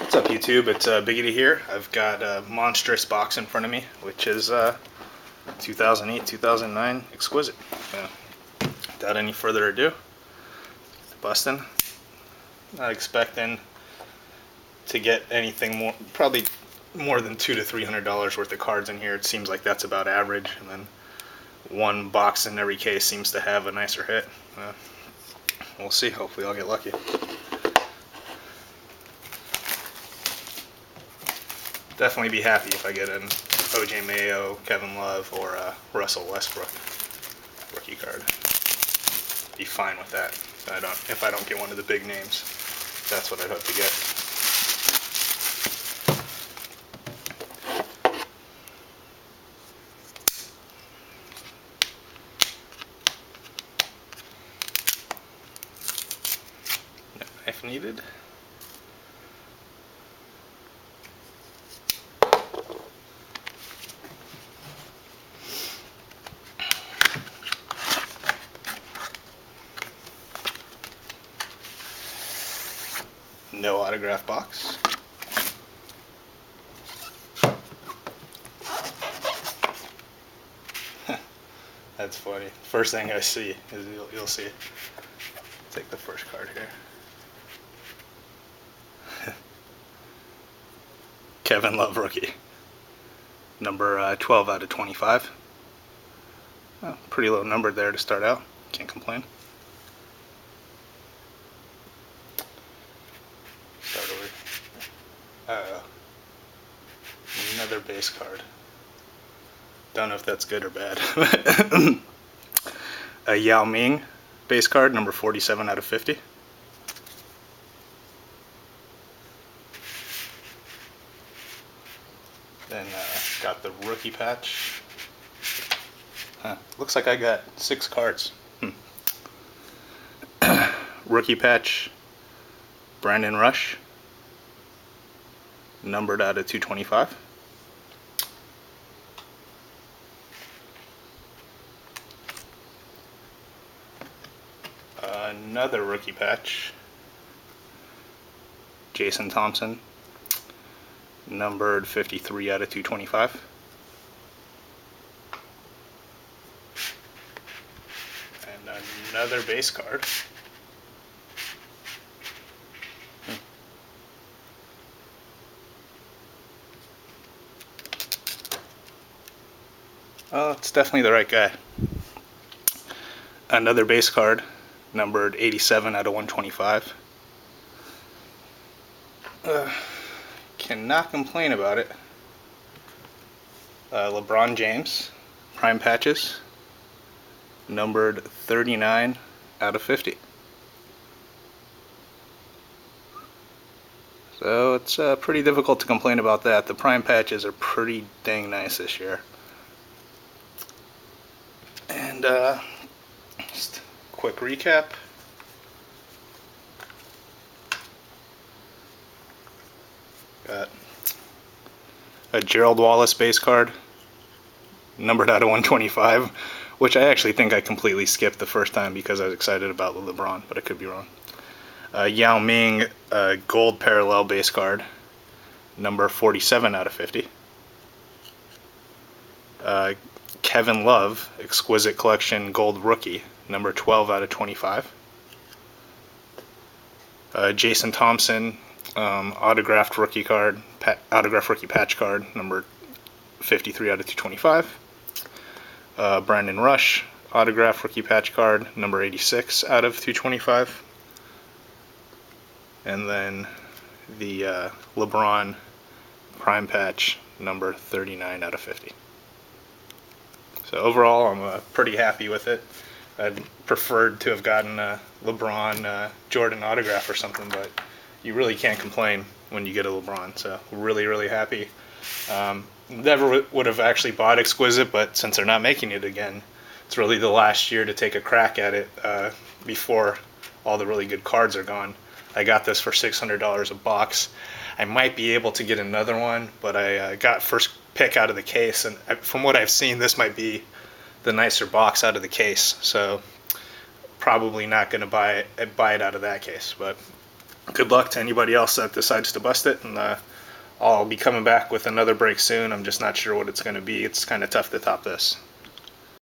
What's up, YouTube? It's Biggity here. I've got a monstrous box in front of me, which is 2008-2009 Exquisite. So, without any further ado, busting. Not expecting to get anything more, probably more than $200 to $300 worth of cards in here. It seems like that's about average, and then one box in every case seems to have a nicer hit. We'll see. Hopefully, I'll get lucky. Definitely be happy if I get an OJ Mayo, Kevin Love, or Russell Westbrook rookie card. Be fine with that. If I don't get one of the big names, that's what I'd hope to get. No knife needed. No autograph box. That's funny. First thing I see is you'll see. Take the first card here. Kevin Love rookie. Number 12 out of 25. Oh, pretty low number there to start out. Can't complain. Start over. Another base card. Don't know if that's good or bad. A Yao Ming base card, number 47 out of 50. Then got the rookie patch. Looks like I got 6 cards. Rookie patch, Brandon Rush, numbered out of 225. Another rookie patch, Jason Thompson, numbered 53 out of 225. And another base card. Oh, it's definitely the right guy. Another base card, numbered 87 out of 125. Cannot complain about it. Lebron James, prime patches, numbered 39 out of 50. So it's pretty difficult to complain about that. The prime patches are pretty dang nice this year. And just quick recap. Got a Gerald Wallace base card, numbered out of 125, which I actually think I completely skipped the first time because I was excited about Lebron, but I could be wrong. Yao Ming gold parallel base card, number 47 out of 50. Kevin Love Exquisite Collection gold rookie, number 12 out of 25. Jason Thompson autographed rookie card, autographed rookie patch card, number 53 out of 225. Brandon Rush autographed rookie patch card, number 86 out of 225. And then the LeBron prime patch, number 39 out of 50. So overall, I'm pretty happy with it. I'd preferred to have gotten a LeBron Jordan autograph or something, but you really can't complain when you get a LeBron. So really, really happy. Never would have actually bought Exquisite, but since they're not making it again, it's really the last year to take a crack at it before all the really good cards are gone. I got this for $600 a box. I might be able to get another one, but I got first pick out of the case, and from what I've seen, this might be the nicer box out of the case. So probably not going to buy it out of that case, but good luck to anybody else that decides to bust it, and I'll be coming back with another break soon. I'm just not sure what it's going to be. It's kind of tough to top this.